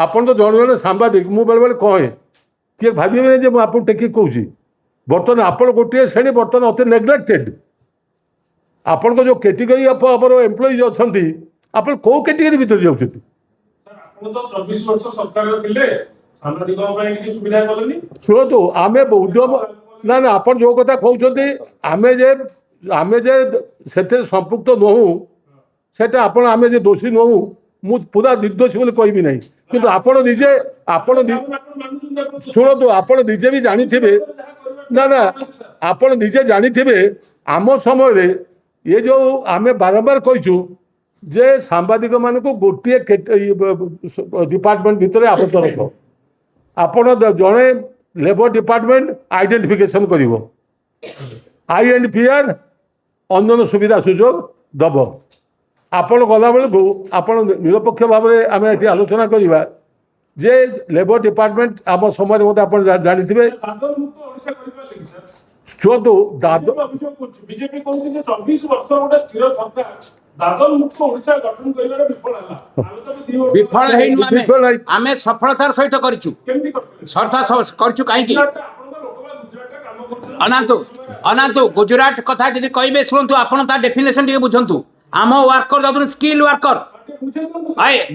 ଆପଣ ତ ଜଣେ ଜଣେ ସାମ୍ବାଦିକ ମୁଁ ବେଳେବେଳେ କହେ କିଏ ଭାବିବେନି ଯେ ମୁଁ ଆପଣ ଟେକି କହୁଛି ବର୍ତ୍ତମାନ ଆପଣ ଗୋଟିଏ ଶ୍ରେଣୀ ବର୍ତ୍ତମାନ ଅତି ନେଗ୍ଲେକ୍ଟେଡ୍ ଆପଣଙ୍କ ଯେଉଁ କ୍ୟାଟେଗୋରୀ ଅଫ୍ ଆମର ଏମ୍ପ୍ଲୟିଜ୍ ଅଛନ୍ତି ଆପଣ କେଉଁ କ୍ୟାଟେଗୋରୀ ଭିତରେ ଯାଉଛନ୍ତି? ଶୁଣନ୍ତୁ ଆମେ ଉଦ୍ୟମ ନା ନା ଆପଣ ଯେଉଁ କଥା କହୁଛନ୍ତି ଆମେ ଯେ ସେଥିରେ ସମ୍ପୃକ୍ତ ନୁହଁ ସେଟା ଆପଣ ଆମେ ଯେ ଦୋଷୀ ନୁହଁ ମୁଁ ପୁରା ନିର୍ଦ୍ଦୋଷୀ ବୋଲି କହିବି ନାହିଁ କିନ୍ତୁ ଆପଣ ନିଜେ ଶୁଣନ୍ତୁ ଆପଣ ନିଜେ ବି ଜାଣିଥିବେ ନା ନା ଆପଣ ନିଜେ ଜାଣିଥିବେ ଆମ ସମୟରେ ଏ ଯେଉଁ ଆମେ ବାରମ୍ବାର କହିଛୁ ଯେ ସାମ୍ବାଦିକମାନଙ୍କୁ ଗୋଟିଏ ଡିପାର୍ଟମେଣ୍ଟ ଭିତରେ ଆବଦ୍ଧ ରଖ ଆପଣ ଜଣେ ଲେବର ଡିପାର୍ଟମେଣ୍ଟ ଆଇଡେଣ୍ଟିଫିକେସନ କରିବ INPR ଅନ୍ୟାନ୍ୟ ସୁବିଧା ସୁଯୋଗ ଦେବ ଆପଣ ଗଲାବେଳକୁ ଆପଣ ନିରପେକ୍ଷ ଭାବରେ ଆମେ ଏଠି ଆଲୋଚନା କରିବା ଯେ ଲେବର ଡିପାର୍ଟମେଣ୍ଟ ଆମ ସମୟରେ ମଧ୍ୟ ଆପଣ ଜାଣିଥିବେ ଶୁଣନ୍ତୁ ବିଜେପି କହୁଛି ଯେ 24 ବର୍ଷ ଗୋଟେ ସ୍ଥିର ସରକାର ଦାଦନ ମୁକ୍ତ ଓଡ଼ିଶା ଗଠନ କରିବାରେ ବିଫଳ ହେଇନୁ ଆମେ ସଫଳତାର ସହିତ କରିଛୁ କରିଛୁ କାହିଁକି ଅନାନ୍ତୁ ଗୁଜରାଟ କଥା ଯଦି କହିବେ ଶୁଣନ୍ତୁ ଆପଣ ତା ଡେଫିନେସନ ଟିକେ ବୁଝନ୍ତୁ ଆମ ୱାର୍କର ଯାଉଛନ୍ତି ସ୍କିଲ୍ ୱାର୍କର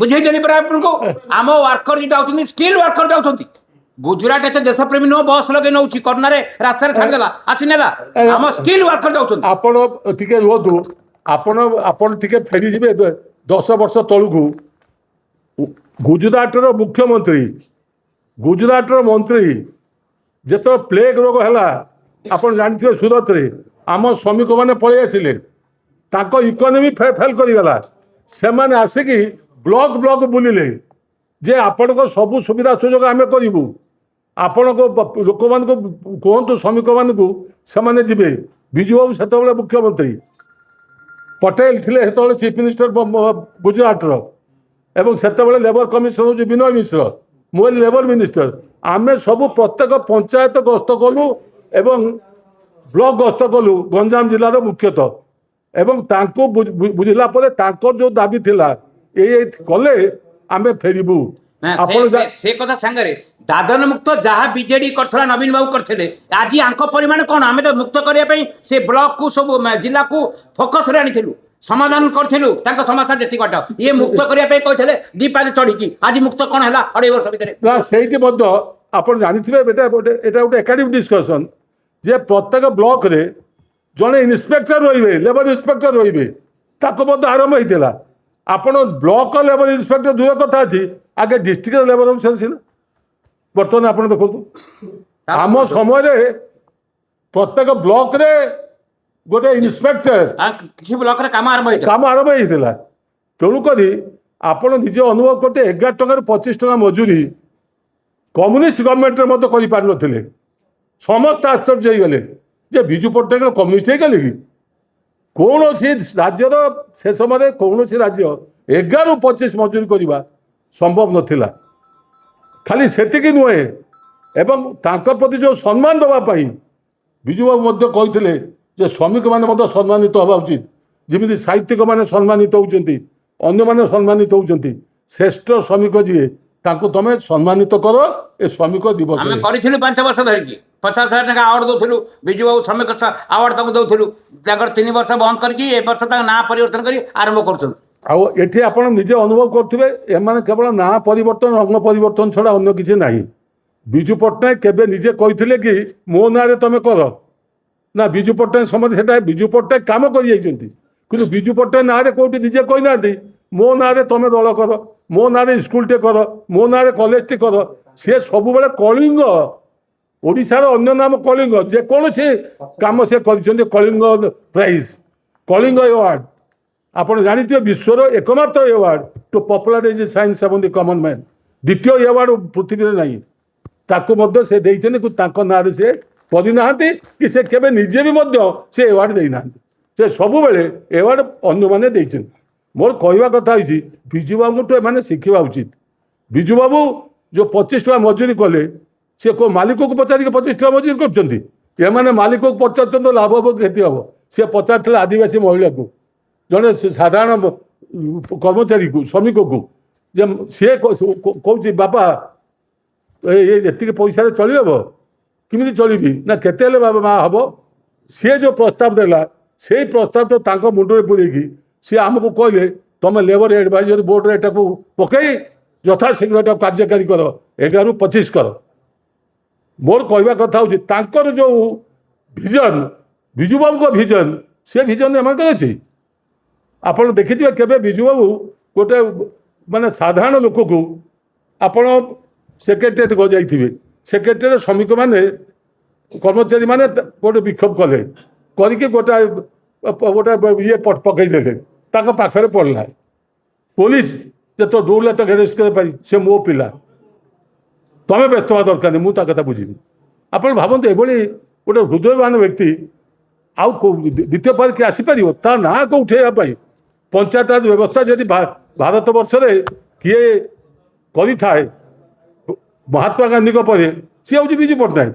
ବୁଝେଇଦେଲି ପରା ଆପଣଙ୍କୁ ଆମ ୱାର୍କର ଯେଟା ଯାଉଛନ୍ତି ସ୍କିଲ୍ ୱାର୍କର ଯାଉଛନ୍ତି ଗୁଜରାଟ ଏତେ ଦେଶପ୍ରେମୀ ନୁହଁ ବସ୍ ଲଗେଇ ନଉଛି କର୍ଣ୍ଣାରେ ରାସ୍ତାରେ ଛାଡ଼ିଦେଲା ଆସିନେଲା ଆମ ସ୍କିଲ୍ ୱାର୍କର ଯାଉଛନ୍ତି ଆପଣ ଟିକେ ରୁହନ୍ତୁ ଆପଣ ଟିକେ ଫେରିଯିବେ 10 ବର୍ଷ ତଳକୁ ଗୁଜରାଟର ମନ୍ତ୍ରୀ ଯେତେବେଳେ ପ୍ଲେଗ ରୋଗ ହେଲା ଆପଣ ଜାଣିଥିବେ ସୁରତରେ ଆମ ଶ୍ରମିକମାନେ ପଳେଇ ଆସିଲେ ତାଙ୍କ ଇକୋନୋମି ଫେଲ୍ କରିଗଲା ସେମାନେ ଆସିକି ବ୍ଲକ ବୁଲିଲେ ଯେ ଆପଣଙ୍କ ସବୁ ସୁବିଧା ସୁଯୋଗ ଆମେ କରିବୁ ଆପଣଙ୍କ ଲୋକମାନଙ୍କୁ କୁହନ୍ତୁ ଶ୍ରମିକମାନଙ୍କୁ ସେମାନେ ଯିବେ ବିଜୁବାବୁ ସେତେବେଳେ ମୁଖ୍ୟମନ୍ତ୍ରୀ ପଟେଲ ଥିଲେ ସେତେବେଳେ ଚିଫ୍ ମିନିଷ୍ଟର ଗୁଜରାଟର ଏବଂ ସେତେବେଳେ ଲେବର କମିଶନର ହେଉଛି ବିନୟ ମିଶ୍ର ମୁଁ ହେଲି ଲେବର ମିନିଷ୍ଟର ଆମେ ସବୁ ପ୍ରତ୍ୟେକ ପଞ୍ଚାୟତ ଗସ୍ତ କଲୁ ଏବଂ ବ୍ଲକ ଗସ୍ତ କଲୁ ଗଞ୍ଜାମ ଜିଲ୍ଲାର ମୁଖ୍ୟତଃ ଏବଂ ତାଙ୍କୁ ବୁଝିଲା ପରେ ତାଙ୍କର ଯେଉଁ ଦାବି ଥିଲା ଏଇ କଲେ ଆମେ ଫେରିବୁ ଆପଣ ସେ କଥା ସାଙ୍ଗରେ ଦାଦନ ମୁକ୍ତ ଯାହା ବିଜେଡି କରିଥିଲା ନବୀନ ବାବୁ କରିଥିଲେ ଆଜି ଆଙ୍କ ପରିମାଣ କ'ଣ ଆମେ ତ ମୁକ୍ତ କରିବା ପାଇଁ ସେ ବ୍ଲକକୁ ସବୁ ଜିଲ୍ଲାକୁ ଫୋକସରେ ଆଣିଥିଲୁ ସମାଧାନ କରିଥିଲୁ ତାଙ୍କ ସମସ୍ୟା ଯେତିକି ବାଟ ଇଏ ମୁକ୍ତ କରିବା ପାଇଁ କହିଥିଲେ ଦୀପାଦି ଚଢ଼ିକି ଆଜି ମୁକ୍ତ କ'ଣ ହେଲା 2.5 ବର୍ଷ ଭିତରେ ନା ସେଇଠି ମଧ୍ୟ ଆପଣ ଜାଣିଥିବେ ଏଇଟା ଗୋଟେ ଏକାଡେମିକ୍ ଡିସ୍କସନ ଯେ ପ୍ରତ୍ୟେକ ବ୍ଲକରେ ଜଣେ ଇନ୍ସପେକ୍ଟର ରହିବେ ଲେବର ଇନ୍ସପେକ୍ଟର ରହିବେ ତାକୁ ମଧ୍ୟ ଆରମ୍ଭ ହେଇଥିଲା ଆପଣ ବ୍ଲକ ଲେବର ଇନ୍ସପେକ୍ଟର ଦୂର କଥା ଅଛି ଆଗେ ଡିଷ୍ଟ୍ରିକ୍ଟ ଲେବର ଅଫିସର ଥିଲା ବର୍ତ୍ତମାନ ଆପଣ ଦେଖନ୍ତୁ ଆମ ସମୟରେ ପ୍ରତ୍ୟେକ ବ୍ଲକରେ ଗୋଟେ ଇନ୍ସପେକ୍ଟର କିଛି ବ୍ଲକରେ କାମ ଆରମ୍ଭ ହେଇଥିଲା ତେଣୁକରି ଆପଣ ନିଜେ ଅନୁଭବ କରୁଥିଲେ 11 ଟଙ୍କାରୁ 25 ଟଙ୍କା ମଜୁରୀ କମ୍ୟୁନିଷ୍ଟ ଗଭର୍ଣ୍ଣମେଣ୍ଟରେ ମଧ୍ୟ କରିପାରିନଥିଲେ ସମସ୍ତେ ଆଶ୍ଚର୍ଯ୍ୟ ହେଇଗଲେ ଯେ ବିଜୁ ପଟ୍ଟନାୟକ କମ୍ୟୁନିଷ୍ଟ ହେଇଗଲେ କି କୌଣସି ରାଜ୍ୟର ସେ ସମୟରେ କୌଣସି ରାଜ୍ୟ 11ରୁ 25 ମଜୁରୀ କରିବା ସମ୍ଭବ ନଥିଲା ଖାଲି ସେତିକି ନୁହେଁ ଏବଂ ତାଙ୍କ ପ୍ରତି ଯେଉଁ ସମ୍ମାନ ଦେବା ପାଇଁ ବିଜୁବାବୁ ମଧ୍ୟ କହିଥିଲେ ଯେ ଶ୍ରମିକମାନେ ମଧ୍ୟ ସମ୍ମାନିତ ହେବା ଉଚିତ ଯେମିତି ସାହିତ୍ୟିକମାନେ ସମ୍ମାନିତ ହେଉଛନ୍ତି ଅନ୍ୟମାନେ ସମ୍ମାନିତ ହେଉଛନ୍ତି ଶ୍ରେଷ୍ଠ ଶ୍ରମିକ ଯିଏ ତାଙ୍କୁ ତମେ ସମ୍ମାନିତ କର ଏ ଶ୍ରମିକ ଦିବସ ଆମେ କରିଥିଲୁ 5 ବର୍ଷ ଧରିକି 50,000 ଟଙ୍କା ଆୱାର୍ଡ ଦେଉଥିଲୁ ବିଜୁବାବୁ ଶ୍ରମିକ ଆୱାର୍ଡ ତାଙ୍କୁ ଦେଉଥିଲୁ ତାଙ୍କର 3 ବର୍ଷ ବନ୍ଦ କରିକି ଏ ବର୍ଷ ତାଙ୍କ ନାଁ ପରିବର୍ତ୍ତନ କରି ଆରମ୍ଭ କରୁଛନ୍ତି ଆଉ ଏଠି ଆପଣ ନିଜେ ଅନୁଭବ କରୁଥିବେ ଏମାନେ କେବଳ ନାଁ ପରିବର୍ତ୍ତନ ରଙ୍ଗ ପରିବର୍ତ୍ତନ ଛଡ଼ା ଅନ୍ୟ କିଛି ନାହିଁ ବିଜୁ ପଟ୍ଟନାୟକ କେବେ ନିଜେ କହିଥିଲେ କି ମୋ ନାଁରେ ତମେ କର ନା ବିଜୁ ପଟ୍ଟନାୟକ ସମସ୍ତେ ସେଟା ବିଜୁ ପଟ୍ଟନାୟକ କାମ କରିଯାଇଛନ୍ତି କିନ୍ତୁ ବିଜୁ ପଟ୍ଟନାୟକ ନାଁରେ କେଉଁଠି ନିଜେ କହିନାହାନ୍ତି ମୋ ନାଁରେ ତମେ ଦଳ କର ମୋ ନାଁରେ ସ୍କୁଲଟେ କର ମୋ ନାଁରେ କଲେଜଟେ କର ସିଏ ସବୁବେଳେ କଳିଙ୍ଗ ଓଡ଼ିଶାର ଅନ୍ୟ ନାମ କଳିଙ୍ଗ ଯେକୌଣସି କାମ ସେ କରିଛନ୍ତି କଳିଙ୍ଗ ପ୍ରାଇଜ୍ କଳିଙ୍ଗ ଆୱାର୍ଡ ଆପଣ ଜାଣିଥିବେ ବିଶ୍ୱର ଏକମାତ୍ର ଆୱାର୍ଡ ଟୁ ପପୁଲାରାଇଜ ସାଇନ୍ସ ଏବଂ ଦି କମନ ମ୍ୟାନ୍ ଦ୍ୱିତୀୟ ଆୱାର୍ଡ ପୃଥିବୀରେ ନାହିଁ ତାକୁ ମଧ୍ୟ ସେ ଦେଇଛନ୍ତି କିନ୍ତୁ ତାଙ୍କ ନାଁରେ ସେ କରିନାହାନ୍ତି କି ସେ କେବେ ନିଜେ ବି ମଧ୍ୟ ସେ ଆୱାର୍ଡ ଦେଇନାହାନ୍ତି ସେ ସବୁବେଳେ ଆୱାର୍ଡ ଅନ୍ୟମାନେ ଦେଇଛନ୍ତି ମୋର କହିବା କଥା ହେଉଛି ବିଜୁବାବୁଙ୍କଠୁ ଏମାନେ ଶିଖିବା ଉଚିତ ବିଜୁବାବୁ ଯେଉଁ 25 ଟଙ୍କା ମଜୁରୀ କଲେ ସେ କେଉଁ ମାଲିକକୁ ପଚାରିକି 25 ଟଙ୍କା ମଜୁରୀ କରୁଛନ୍ତି ଏମାନେ ମାଲିକକୁ ପଚାରୁଛନ୍ତି ଲାଭ ହେବ କ୍ଷତି ହେବ ସେ ପଚାରିଥିଲେ ଆଦିବାସୀ ମହିଳାକୁ ଜଣେ ସାଧାରଣ କର୍ମଚାରୀକୁ ଶ୍ରମିକକୁ ଯେ ସିଏ କହୁଛି ବାପା ଏତିକି ପଇସାରେ ଚଳିହେବ କେମିତି ଚଳିବି ନା କେତେ ହେଲେ ବାବା ମା ହେବ ସିଏ ଯେଉଁ ପ୍ରସ୍ତାବ ଦେଲା ସେଇ ପ୍ରସ୍ତାବଟା ତାଙ୍କ ମୁଣ୍ଡରେ ପୁରେଇକି ସିଏ ଆମକୁ କହିଲେ ତମେ ଲେବର ଆଡଭାଇଜରୀ ବୋର୍ଡରେ ଏଟାକୁ ପକାଇ ଯଥାଶୀଘ୍ର ଏଟାକୁ କାର୍ଯ୍ୟକାରୀ କର 11ରୁ 25 କର। ମୋର କହିବା କଥା ହେଉଛି ତାଙ୍କର ଯେଉଁ ଭିଜନ ବିଜୁବାବୁଙ୍କ ଭିଜନ ସେ ଭିଜନ ଏମାନଙ୍କର ଅଛି। ଆପଣ ଦେଖିଥିବେ କେବେ ବିଜୁବାବୁ ଗୋଟେ ମାନେ ସାଧାରଣ ଲୋକକୁ ଆପଣ ସେକ୍ରେଟେରିଏଟ୍ ଯାଇଥିବେ ସେକ୍ରେଟେରିଏଟ୍ ଶ୍ରମିକମାନେ କର୍ମଚାରୀମାନେ ଗୋଟେ ବିକ୍ଷୋଭ କଲେ କରିକି ଗୋଟେ ଇଏ ପକାଇଦେଲେ ତାଙ୍କ ପାଖରେ ପଡ଼ିଲା ପୋଲିସ ଯେତେ ଦୌଡ଼ିଲା ତାକୁ ଆରେଷ୍ଟ କରିବା ପାଇଁ ସେ ମୋ ପିଲା ତମେ ବ୍ୟସ୍ତ ହେବା ଦରକାର ନାହିଁ ମୁଁ ତା କଥା ବୁଝିବି। ଆପଣ ଭାବନ୍ତୁ ଏଭଳି ଗୋଟେ ହୃଦୟବାନ ବ୍ୟକ୍ତି ଆଉ ଦ୍ୱିତୀୟ ପାଳି କିଏ ଆସିପାରିବ ତା ନାଁକୁ ଉଠେଇବା ପାଇଁ ପଞ୍ଚାୟତ ରାଜ ବ୍ୟବସ୍ଥା ଯଦି ଭାରତ ବର୍ଷରେ କିଏ କରିଥାଏ ମହାତ୍ମା ଗାନ୍ଧୀଙ୍କ ପରେ ସିଏ ହେଉଛି ବିଜୁ ପଟ୍ଟନାୟକ।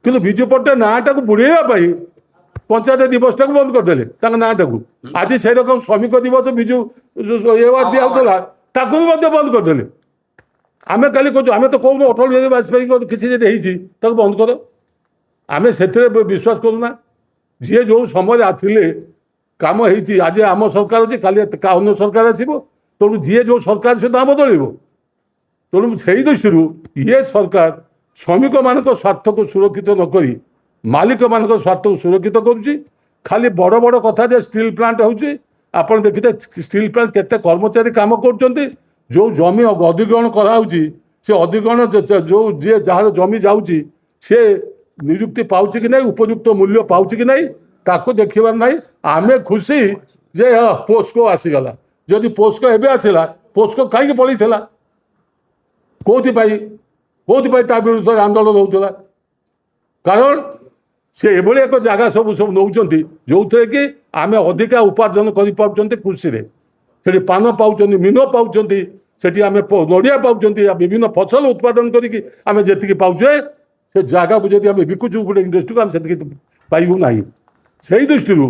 କିନ୍ତୁ ବିଜୁ ପଟ୍ଟନାୟକ ନାଁଟାକୁ ବୁଡ଼େଇବା ପାଇଁ ପଞ୍ଚାୟତ ଦିବସଟାକୁ ବନ୍ଦ କରିଦେଲେ ତାଙ୍କ ନାଁଟାକୁ। ଆଜି ସେଇ ରକମ ଶ୍ରମିକ ଦିବସ ବିଜୁ ଏୱାର୍ଡ ଦିଆହେଉଥିଲା ତାକୁ ବି ମଧ୍ୟ ବନ୍ଦ କରିଦେଲେ। ଆମେ କାଲି କହୁଛୁ ଆମେ ତ କହୁନୁ ଅଟଳ ବିହାରୀ ବାଜପେୟୀଙ୍କ କିଛି ଯଦି ହେଇଛି ତାକୁ ବନ୍ଦ କର ଆମେ ସେଥିରେ ବିଶ୍ୱାସ କରୁନା। ଯିଏ ଯେଉଁ ସମୟରେ ଆସିଲେ କାମ ହେଇଛି ଆଜି ଆମ ସରକାର ଅଛି କାଲି ଅନ୍ୟ ସରକାର ଆସିବ ତେଣୁ ଯିଏ ଯେଉଁ ସରକାର ସେ ଦାମ ବଦଳିବ। ତେଣୁ ସେଇ ଦୃଷ୍ଟିରୁ ଇଏ ସରକାର ଶ୍ରମିକମାନଙ୍କ ସ୍ୱାର୍ଥକୁ ସୁରକ୍ଷିତ ନ କରି ମାଲିକମାନଙ୍କ ସ୍ୱାର୍ଥକୁ ସୁରକ୍ଷିତ କରୁଛି। ଖାଲି ବଡ଼ ବଡ଼ କଥା ଯେ ଷ୍ଟିଲ୍ ପ୍ଲାଣ୍ଟ ହେଉଛି ଆପଣ ଦେଖିତେ ଷ୍ଟିଲ୍ ପ୍ଲାଣ୍ଟ କେତେ କର୍ମଚାରୀ କାମ କରୁଛନ୍ତି। ଯେଉଁ ଜମି ଅଧିଗ୍ରହଣ କରାହେଉଛି ସେ ଅଧିଗ୍ରହଣ ଯେଉଁ ଯିଏ ଯାହାର ଜମି ଯାଉଛି ସେ ନିଯୁକ୍ତି ପାଉଛି କି ନାହିଁ ଉପଯୁକ୍ତ ମୂଲ୍ୟ ପାଉଛି କି ନାହିଁ ତାକୁ ଦେଖିବାର ନାହିଁ। ଆମେ ଖୁସି ଯେ ପୋସ୍କୋ ଆସିଗଲା। ଯଦି ପୋସ୍କୋ ଏବେ ଆସିଲା ପୋସ୍କୋ କାହିଁକି ପଳେଇଥିଲା କୋଉଥିପାଇଁ ତା ବିରୁଦ୍ଧରେ ଆନ୍ଦୋଳନ ହେଉଥିଲା କାରଣ ସେ ଏଭଳି ଏକ ଜାଗା ସବୁ ନେଉଛନ୍ତି ଯେଉଁଥିରେ କି ଆମେ ଅଧିକା ଉପାର୍ଜନ କରିପାରୁଛନ୍ତି କୃଷିରେ। ସେଠି ପାନ ପାଉଛନ୍ତି ମିନ ପାଉଛନ୍ତି ସେଠି ଆମେ ନଡ଼ିଆ ପାଉଛନ୍ତି ବିଭିନ୍ନ ଫସଲ ଉତ୍ପାଦନ କରିକି ଆମେ ଯେତିକି ପାଉଛେ ସେ ଜାଗାକୁ ଯଦି ଆମେ ବିକୁଛୁ ଗୋଟେ ଇଣ୍ଡଷ୍ଟ୍ରିକୁ ଆମେ ସେତିକି ପାଇବୁ ନାହିଁ। ସେଇ ଦୃଷ୍ଟିରୁ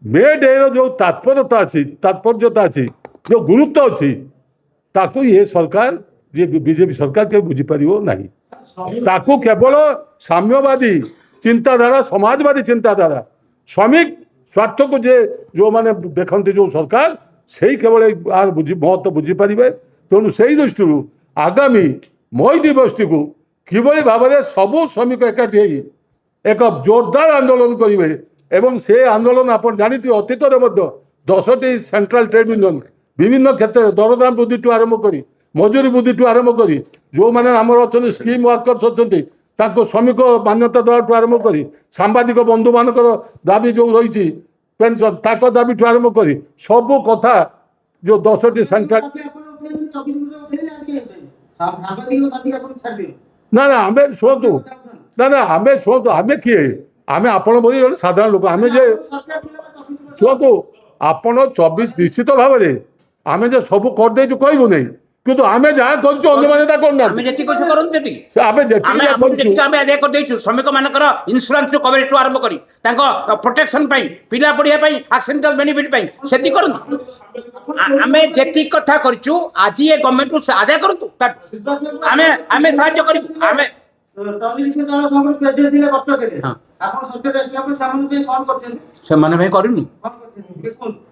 ମେ ଡେର ଯେଉଁ ତାତ୍ପର୍ଯ୍ୟତା ଅଛି ଯେଉଁ ଗୁରୁତ୍ୱ ଅଛି ତାକୁ ଇଏ ସରକାର ଯିଏ ବିଜେପି ସରକାର କେବେ ବୁଝିପାରିବ ନାହିଁ। ତାକୁ କେବଳ ସାମ୍ୟବାଦୀ ଚିନ୍ତାଧାରା ସମାଜବାଦୀ ଚିନ୍ତାଧାରା ଶ୍ରମିକ ସ୍ୱାର୍ଥକୁ ଯେଉଁମାନେ ଦେଖନ୍ତି ଯେଉଁ ସରକାର ସେଇ କେବଳ ମହତ୍ଵ ବୁଝିପାରିବେ। ତେଣୁ ସେଇ ଦୃଷ୍ଟିରୁ ଆଗାମୀ ମଇ ଦିବସଟିକୁ କିଭଳି ଭାବରେ ସବୁ ଶ୍ରମିକ ଏକାଠି ହେଇ ଏକ ଜୋରଦାର ଆନ୍ଦୋଳନ କରିବେ ଏବଂ ସେ ଆନ୍ଦୋଳନ ଆପଣ ଜାଣିଥିବେ ଅତୀତରେ ମଧ୍ୟ 10ଟି ସେଣ୍ଟ୍ରାଲ ଟ୍ରେଡ୍ ୟୁନିୟନ ବିଭିନ୍ନ କ୍ଷେତ୍ରରେ ଦରଦାମ ବୃଦ୍ଧିଠୁ ଆରମ୍ଭ କରି ମଜୁରୀ ବୃଦ୍ଧିଠୁ ଆରମ୍ଭ କରି ଯେଉଁମାନେ ଆମର ଅଛନ୍ତି ସ୍କିମ୍ ୱାର୍କର୍ସ ଅଛନ୍ତି ତାଙ୍କୁ ଶ୍ରମିକ ମାନ୍ୟତା ଦେବାଠୁ ଆରମ୍ଭ କରି ସାମ୍ବାଦିକ ବନ୍ଧୁମାନଙ୍କର ଦାବି ଯେଉଁ ରହିଛି ପେନସନ୍ ତାଙ୍କ ଦାବିଠୁ ଆରମ୍ଭ କରି ସବୁ କଥା ଯେଉଁ 10ଟି ସେଣ୍ଟ୍ରାଲ ନା ଆମେ ଶୁଣନ୍ତୁ ଆମେ କିଏ ଆମେ ଆପଣ ଭଳି ଜଣେ ସାଧାରଣ ଲୋକ ଆମେ ଯେ ଶୁଣନ୍ତୁ ଆପଣ 24 ନିଶ୍ଚିତ ଭାବରେ ଆମେ ଯେ ସବୁ କରିଦେଇଛୁ କହିବୁ ନାହିଁ କିନ୍ତୁ ଆମେ ଯାହା କରୁଛୁ ଅନ୍ୟମାନେ ତା କରୁନାହାନ୍ତି। ଆମେ ଯେତିକି ଆମେ ଆଦାୟ କରିଦେଇଛୁ ଶ୍ରମିକ ମାନଙ୍କର ଇନ୍ସୁରାନ୍ସ କଭରେଜ ଆରମ୍ଭ କରି ତାଙ୍କ ପ୍ରୋଟେକ୍ସନ ପାଇଁ ପିଲା ପଢିବା ପାଇଁ ଆକ୍ସିଡେଣ୍ଟାଲ ବେନିଫିଟ ପାଇଁ ସେତିକି କରନ୍ତୁ। ଆମେ ଯେତିକି କଥା କରିଛୁ ଆଜି ଏ ଗଭର୍ଣ୍ଣମେଣ୍ଟକୁ ଆଦାୟ କରନ୍ତୁ ଆମେ ସାହାଯ୍ୟ କରିବୁ। ଆମେ ସେମାନେ ପାଇଁ କରିନି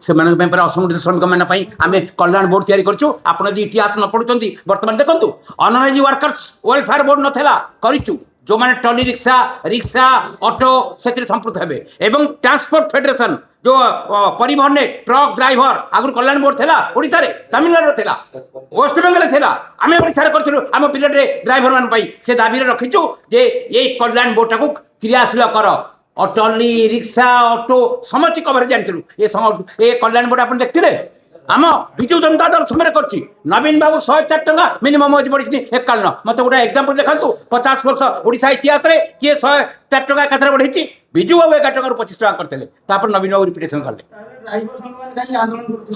ସେମାନଙ୍କ ପାଇଁ ପୁରା ଅସଂଗଠିତ ଶ୍ରମିକ ମାନଙ୍କ ପାଇଁ ଆମେ କଲ୍ୟାଣ ବୋର୍ଡ ତିଆରି କରିଛୁ। ଆପଣ ଯଦି ଇତିହାସ ନ ପଢୁଛନ୍ତି ବର୍ତ୍ତମାନ ଦେଖନ୍ତୁ ଅନଅର୍ଗାନାଇଜ୍ଡ ୱାର୍କର୍ସ ୱେଲଫେୟାର ବୋର୍ଡ ନଥିଲା କରିଛୁ ଯେଉଁମାନେ ଟଲି ରିକ୍ସା ଅଟୋ ସେଥିରେ ସମ୍ପୃକ୍ତ ହେବେ ଏବଂ ଟ୍ରାନ୍ସପୋର୍ଟ ଫେଡେରେସନ ଯେଉଁ ପରିବହନରେ ଟ୍ରକ୍ ଡ୍ରାଇଭର ଆଗରୁ କଲ୍ୟାଣ ବୋର୍ଡ ଥିଲା ଓଡ଼ିଶାରେ ତାମିଲନାଡୁରେ ଥିଲା ୱେଷ୍ଟବେଙ୍ଗଲରେ ଥିଲା ଆମେ ଓଡ଼ିଶାରେ କରିଥିଲୁ ଆମ ପିଲାଟେ ଡ୍ରାଇଭର ମାନଙ୍କ ପାଇଁ ସେ ଦାବିରେ ରଖିଛୁ ଯେ ଏଇ କଲ୍ୟାଣ ବୋର୍ଡଟାକୁ କ୍ରିୟାଶୀଳ କର। ଟଲି ରିକ୍ସା ଅଟୋ ସମସ୍ତ କଭରେଜ ଜାଣିଥିଲୁ ଏ କଲ୍ୟାଣ ବୋର୍ଡ ଆପଣ ଦେଖିଥିଲେ ଆମ ବିଜୁ ଜନତା ଦଳ ସମୟରେ କରିଛି। ନବୀନ ବାବୁ 104 ଟଙ୍କା ମିନିମମ୍ ୱେଜ୍ ବଢ଼ିଛନ୍ତି ଏକାଳନ ମତେ ଗୋଟେ ଏକ୍ସାମ୍ପଲ ଦେଖାନ୍ତୁ 50 ବର୍ଷ ଓଡ଼ିଶା ଇତିହାସରେ କିଏ 104 ଟଙ୍କା ଏକାଥରେ ବଢ଼େଇଛି ବିଜୁ ବାବୁ 11 ଟଙ୍କାରୁ 25 ଟଙ୍କା କରିଥିଲେ ତାପରେ ନବୀନ ବାବୁ ରିପିଟେସନ କଲେ।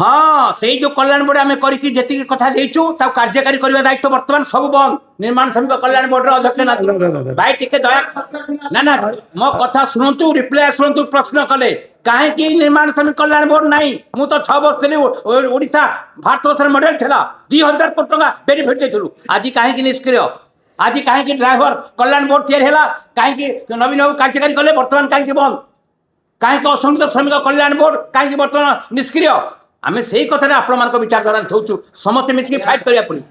ହଁ ସେଇ ଯୋଉ କଲ୍ୟାଣ ବୋର୍ଡ ଆମେ କରିକି ଯେତିକି କଥା ଦେଇଛୁ ତାକୁ କାର୍ଯ୍ୟକାରୀ କରିବା ଦାୟିତ୍ୱ ବର୍ତ୍ତମାନ ସବୁ ବନ୍ଦ। ନିର୍ମାଣ ଶ୍ରମିକ କଲ୍ୟାଣ ବୋର୍ଡର ଅଧ୍ୟକ୍ଷ ନା, ନା, ନା। ଭାଇ ଟିକେ ଦୟା ନା ନା ମୋ କଥା ଶୁଣନ୍ତୁ ରିପ୍ଲାଏ ଶୁଣନ୍ତୁ ପ୍ରଶ୍ନ କଲେ କାହିଁକି ନିର୍ମାଣ ଶ୍ରମିକ କଲ୍ୟାଣ ବୋର୍ଡ ନାହିଁ? ମୁଁ ତ 6 ବର୍ଷ ଥିଲି ଓଡ଼ିଶା ଭାରତ ବର୍ଷର ମଡେଲ ଥିଲା 2000 କୋଟି ଟଙ୍କା ବେନିଫିଟ ଦେଇଥିଲୁ। ଆଜି କାହିଁକି ନିଷ୍କ୍ରିୟ? ଆଜି କାହିଁକି ଡ୍ରାଇଭର କଲ୍ୟାଣ ବୋର୍ଡ ତିଆରି ହେଲା? କାହିଁକି ନବୀନ ବାବୁ କାର୍ଯ୍ୟକାରୀ କଲେ ବର୍ତ୍ତମାନ କାହିଁକି ବନ୍ଦ? କାହିଁକି ଅସଂଗଠିତ ଶ୍ରମିକ କଲ୍ୟାଣ ବୋର୍ଡ କାହିଁକି ବର୍ତ୍ତମାନ ନିଷ୍କ୍ରିୟ? ଆମେ ସେଇ କଥାରେ ଆପଣମାନଙ୍କ ବିଚାରଧାରା ଥଉଛୁ ସମସ୍ତେ ମିଶିକି ଫାଇଟ୍ କରିବାକୁ ପଡ଼ିବ।